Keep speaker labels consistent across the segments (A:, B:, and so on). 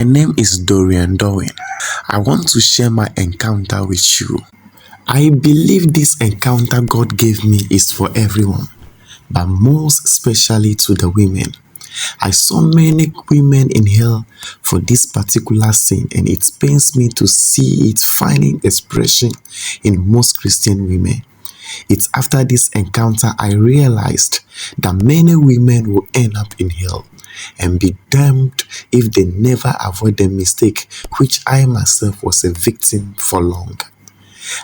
A: My name is Dorian Darwin. I want to share my encounter with you. I believe this encounter God gave me is for everyone, but most especially to the women. I saw many women in hell for this particular sin, and it pains me to see it finding expression in most Christian women. It's after this encounter I realized that many women will end up in hell and be damned if they never avoid the mistake which I myself was a victim for long.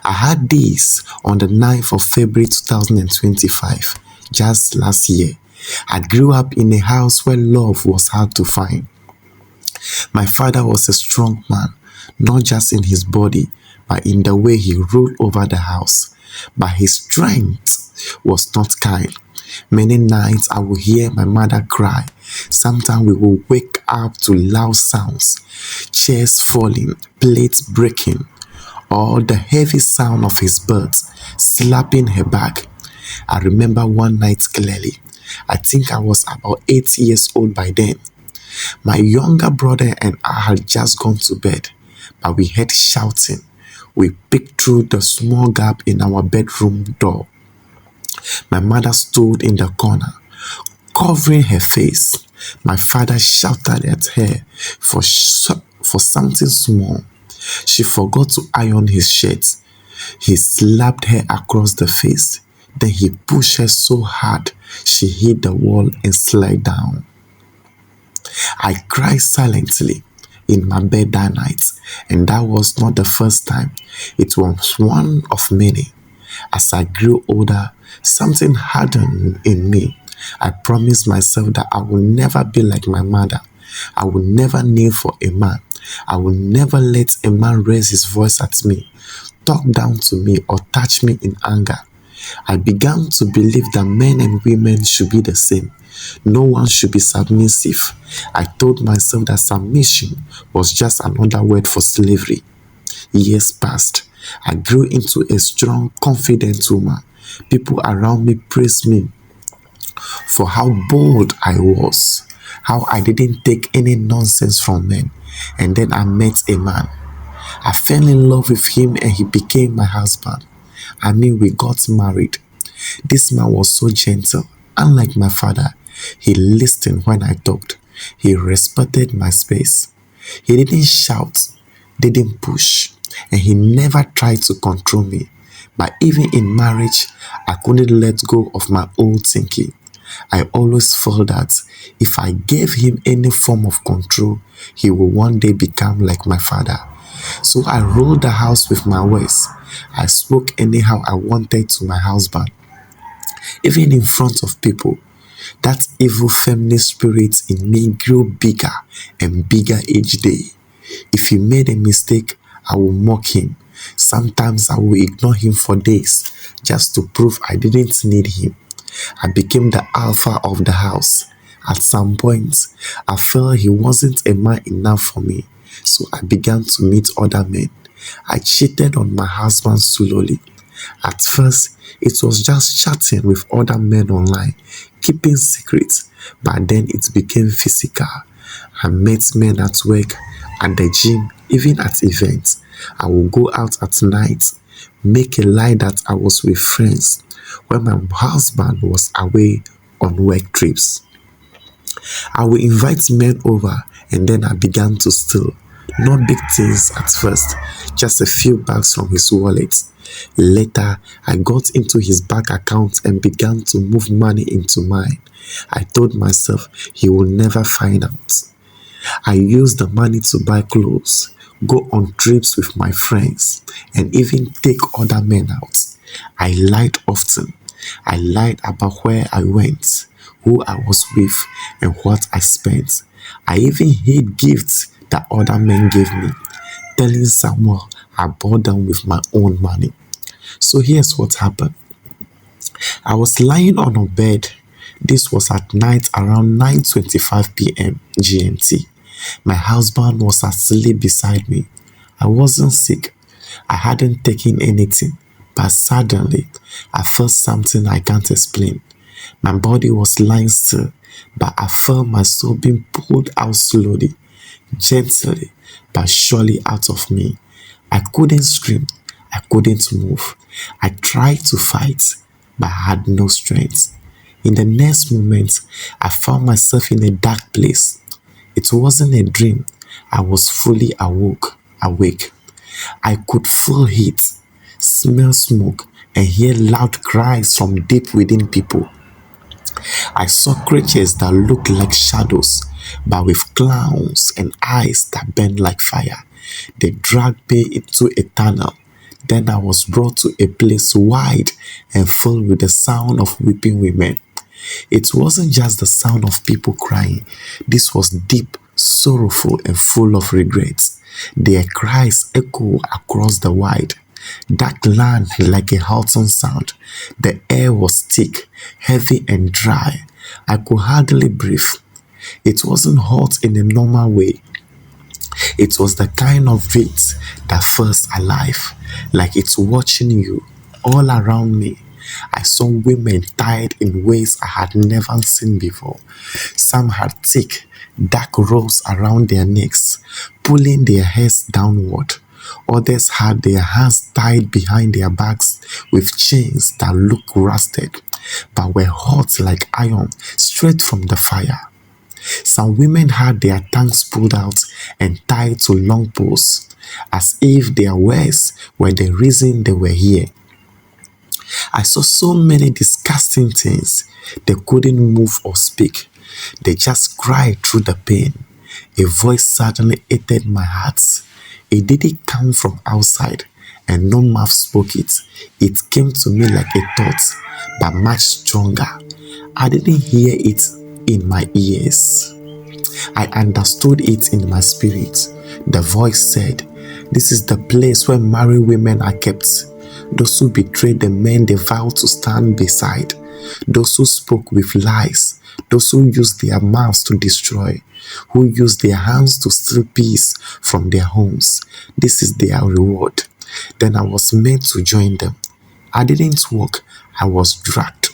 A: I had this on the 9th of February 2025, just last year. I grew up in a house where love was hard to find. My father was a strong man, not just in his body, but in the way he ruled over the house. But his strength was not kind. Many nights I would hear my mother cry. Sometimes we would wake up to loud sounds, chairs falling, plates breaking, or the heavy sound of his birds slapping her back. I remember one night clearly. I think I was about 8 years old by then. My younger brother and I had just gone to bed, but we heard shouting. We peeked through the small gap in our bedroom door. My mother stood in the corner, covering her face. My father shouted at her for something small. She forgot to iron his shirt. He slapped her across the face. Then he pushed her so hard she hit the wall and slid down. I cried silently in my bed that night, and that was not the first time. It was one of many. As I grew older, something hardened in me. I promised myself that I will never be like my mother. I will never kneel for a man. I will never let a man raise his voice at me, talk down to me, or touch me in anger. I began to believe that men and women should be the same. No one should be submissive. I told myself that submission was just another word for slavery. Years passed. I grew into a strong, confident woman. People around me praised me for how bold I was, how I didn't take any nonsense from men. And then I met a man. I fell in love with him and he became my husband. We got married. This man was so gentle. Unlike my father, he listened when I talked. He respected my space. He didn't shout, didn't push, and he never tried to control me. But even in marriage, I couldn't let go of my old thinking. I always felt that if I gave him any form of control, he would one day become like my father. So I ruled the house with my words. I spoke anyhow I wanted to my husband, even in front of people. That evil feminist spirit in me grew bigger and bigger each day. If he made a mistake, I would mock him. Sometimes I would ignore him for days just to prove I didn't need him. I became the alpha of the house. At some point, I felt he wasn't a man enough for me, so I began to meet other men. I cheated on my husband slowly. At first, it was just chatting with other men online, keeping secrets, but then it became physical. I met men at work, at the gym, even at events. I would go out at night, make a lie that I was with friends when my husband was away on work trips. I would invite men over and then I began to steal. Not big things at first, just a few bags from his wallet. Later, I got into his bank account and began to move money into mine. I told myself he will never find out. I used the money to buy clothes, go on trips with my friends, and even take other men out. I lied often. I lied about where I went, who I was with, and what I spent. I even hid gifts that other men gave me, telling someone I bought them with my own money. So here's what happened. I was lying on a bed. This was at night around 9:25 p.m. GMT. My husband was asleep beside me. I wasn't sick. I hadn't taken anything, but suddenly I felt something I can't explain. My body was lying still, but I felt my soul being pulled out slowly. gently but surely out of me. I couldn't scream, I couldn't move. I tried to fight, but I had no strength. In the next moment, I found myself in a dark place. It wasn't a dream. I was fully awake. I could feel heat, smell smoke, and hear loud cries from deep within people. I saw creatures that looked like shadows, but with claws and eyes that burned like fire. They dragged me into a tunnel. Then I was brought to a place wide and filled with the sound of weeping women. It wasn't just the sound of people crying. This was deep, sorrowful, and full of regrets. Their cries echoed across the wide, dark land like a halting sound. The air was thick, heavy, and dry. I could hardly breathe. It wasn't hot in a normal way. It was the kind of heat that feels alive, like it's watching you. All around me, I saw women tied in ways I had never seen before. Some had thick, dark ropes around their necks, pulling their heads downward. Others had their hands tied behind their backs with chains that looked rusted, but were hot like iron straight from the fire. Some women had their tongues pulled out and tied to long poles, as if their words were the reason they were here. I saw so many disgusting things. They couldn't move or speak. They just cried through the pain. A voice suddenly entered my heart. It didn't come from outside, and no mouth spoke it. It came to me like a thought, but much stronger. I didn't hear it in my ears. I understood it in my spirit. The voice said, "This is the place where married women are kept. Those who betrayed the men they vowed to stand beside. Those who spoke with lies. Those who used their mouths to destroy. Who used their hands to steal peace from their homes. This is their reward." Then I was meant to join them. I didn't walk, I was dragged.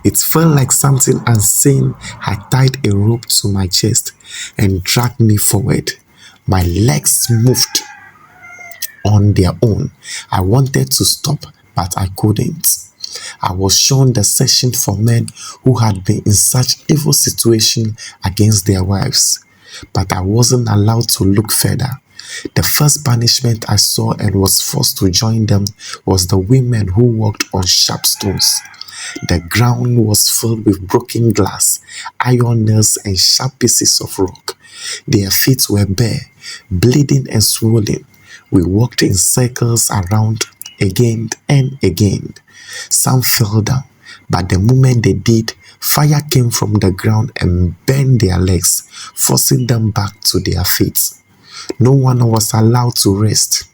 A: It felt like something unseen had tied a rope to my chest and dragged me forward. My legs moved on their own. I wanted to stop, but I couldn't. I was shown the section for men who had been in such evil situation against their wives, but I wasn't allowed to look further. The first punishment I saw and was forced to join them was the women who walked on sharp stones. The ground was filled with broken glass, iron nails, and sharp pieces of rock. Their feet were bare, bleeding and swollen. We walked in circles around again and again. Some fell down, but the moment they did, fire came from the ground and burned their legs, forcing them back to their feet. No one was allowed to rest.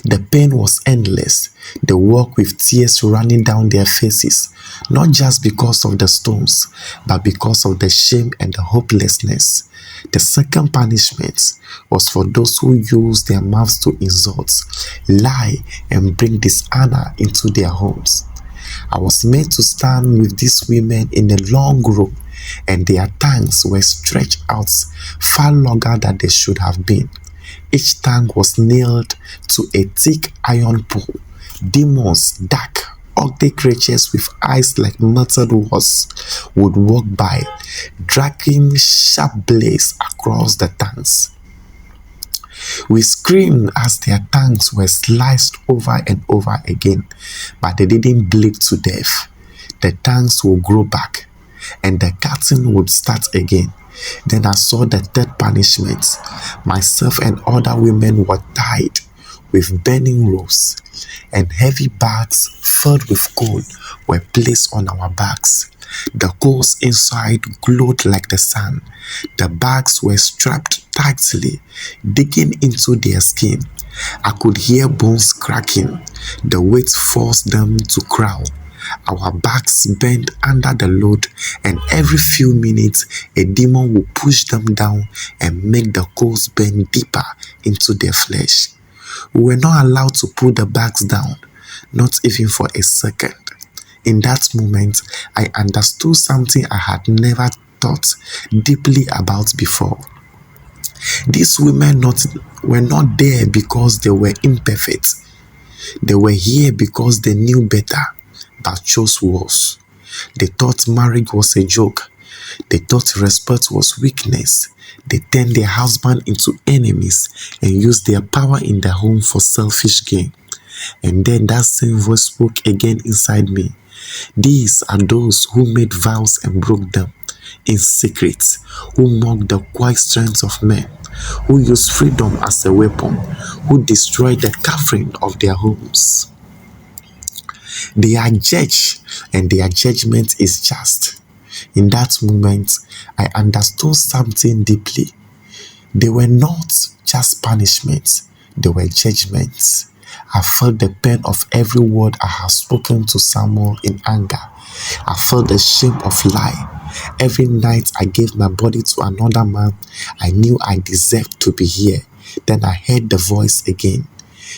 A: The pain was endless. They walked with tears running down their faces, not just because of the stones, but because of the shame and the hopelessness. The second punishment was for those who used their mouths to insult, lie, and bring dishonor into their homes. I was made to stand with these women in a long row, and their tongues were stretched out far longer than they should have been. Each tongue was nailed to a thick iron pole. Demons, dark, ugly creatures with eyes like melted wax would walk by, dragging sharp blades across the tongues. We screamed as their tongues were sliced over and over again, but they didn't bleed to death. The tongues would grow back, and the cutting would start again. Then I saw the third punishment. Myself and other women were tied with burning ropes, and heavy bags filled with coal were placed on our backs. The coals inside glowed like the sun. The bags were strapped tightly, digging into their skin. I could hear bones cracking. The weight forced them to crawl. Our backs bent under the load, and every few minutes a demon would push them down and make the coals burn deeper into their flesh. We were not allowed to put the bags down, not even for a second. In that moment, I understood something I had never thought deeply about before. These women were not there because they were imperfect. They were here because they knew better, but chose worse. They thought marriage was a joke. They thought respect was weakness. They turned their husband into enemies and used their power in the home for selfish gain. And then that same voice spoke again inside me. These are those who made vows and broke them in secret, who mocked the quiet strength of men, who used freedom as a weapon, who destroyed the covering of their homes. They are judged, and their judgment is just. In that moment, I understood something deeply. They were not just punishments, they were judgments. I felt the pain of every word I have spoken to Samuel in anger. I felt the shame of lie. Every night I gave my body to another man, I knew I deserved to be here. Then I heard the voice again.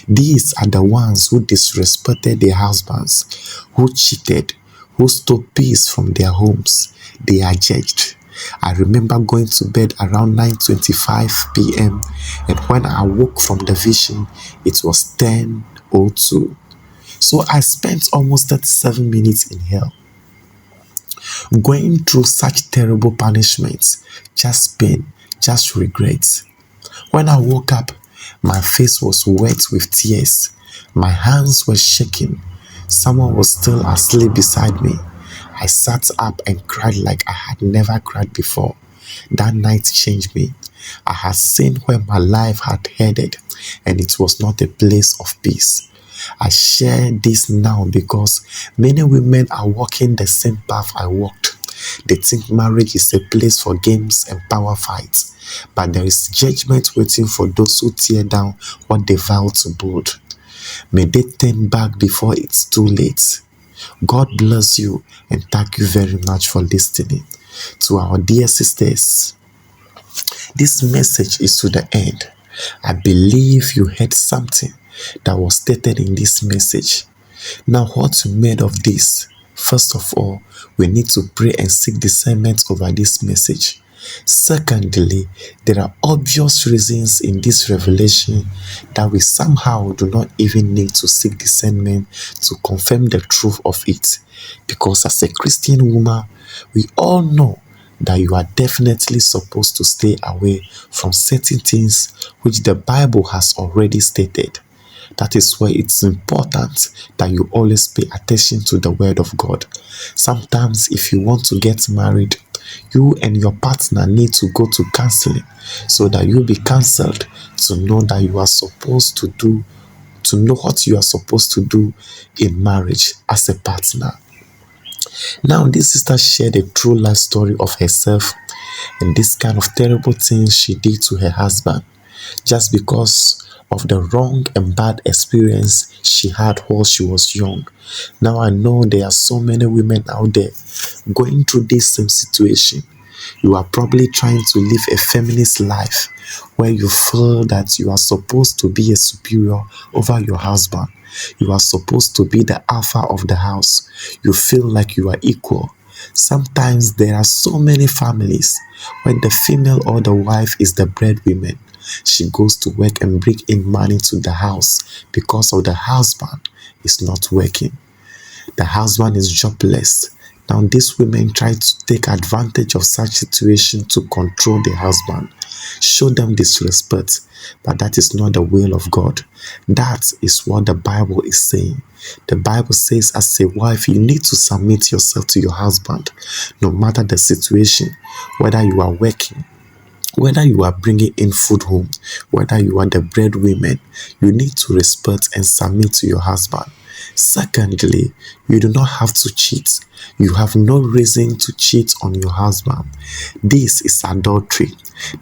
A: These are the ones who disrespected their husbands, who cheated, who stole peace from their homes. They are judged. I remember going to bed around 9:25 p.m. and when I woke from the vision, it was 10:02. So I spent almost 37 minutes in hell, going through such terrible punishments, just pain, just regrets. When I woke up, my face was wet with tears. My hands were shaking. Someone was still asleep beside me. I sat up and cried like I had never cried before. That night changed me. I had seen where my life had headed, and it was not a place of peace. I share this now because many women are walking the same path I walked. They think marriage is a place for games and power fights, but there is judgment waiting for those who tear down what they vow to build. May they turn back before it's too late. God bless you and thank you very much for listening. To our dear sisters, this message is to the end. I believe you heard something that was stated in this message. Now, what you made of this? First of all, we need to pray and seek discernment over this message. Secondly, there are obvious reasons in this revelation that we somehow do not even need to seek discernment to confirm the truth of it. Because as a Christian woman, we all know that you are definitely supposed to stay away from certain things which the Bible has already stated. That is why it's important that you always pay attention to the word of God. Sometimes if you want to get married, you and your partner need to go to counseling so that you'll be counseled to know that you are supposed to know what you are supposed to do in marriage as a partner. Now, this sister shared a true life story of herself and this kind of terrible things she did to her husband just because of the wrong and bad experience she had while she was young. Now I know there are so many women out there going through this same situation. You are probably trying to live a feminist life where you feel that you are supposed to be a superior over your husband. You are supposed to be the alpha of the house. You feel like you are equal. Sometimes there are so many families where the female or the wife is the breadwinner. She goes to work and bring in money to the house because of the husband is not working. The husband is jobless. Now these women try to take advantage of such situation to control the husband, show them disrespect, but that is not the will of God. That is what the Bible is saying. The Bible says as a wife, you need to submit yourself to your husband, no matter the situation, whether you are working, whether you are bringing in food home, whether you are the breadwinner, you need to respect and submit to your husband. Secondly, you do not have to cheat. You have no reason to cheat on your husband. This is adultery.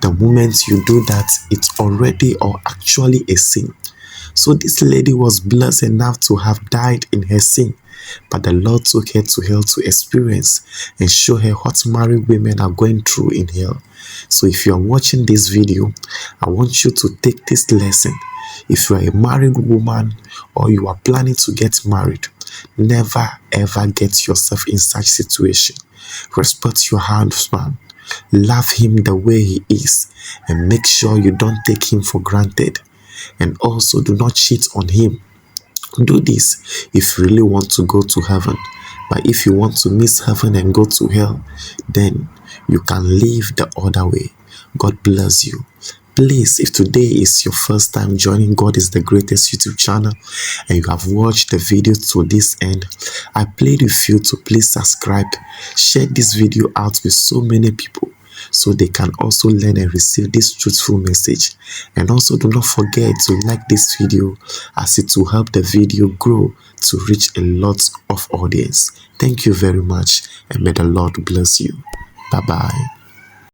A: The moment you do that, it's already or actually a sin. So this lady was blessed enough to have died in her sin, but the Lord took her to hell to experience and show her what married women are going through in hell. So if you are watching this video, I want you to take this lesson. If you are a married woman or you are planning to get married, never ever get yourself in such situation. Respect your husband. Love him the way he is, and make sure you don't take him for granted. And also, do not cheat on him. Do this if you really want to go to heaven. But if you want to miss heaven and go to hell, then you can live the other way. God bless you. Please, if today is your first time joining God is the Greatest YouTube channel and you have watched the video to this end, I plead with you to please subscribe. Share this video out with so many people so they can also learn and receive this truthful message. And also do not forget to like this video, as it will help the video grow to reach a lot of audience. Thank you very much, and may the Lord bless you. Bye bye.